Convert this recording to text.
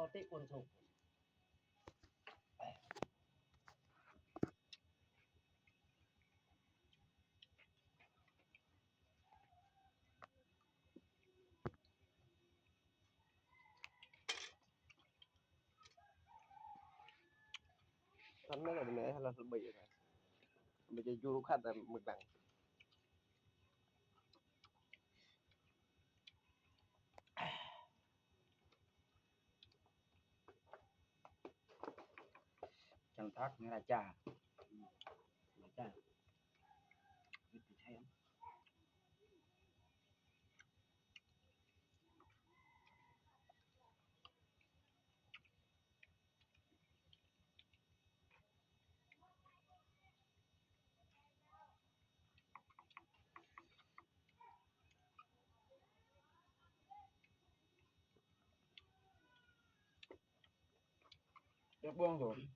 có tị quần sụp Hắn nó là mẹ hay là bị rồi bây giờ du khách là mực đằng chẳng thác nghe là trà trà biết thì thấy không được buông rồi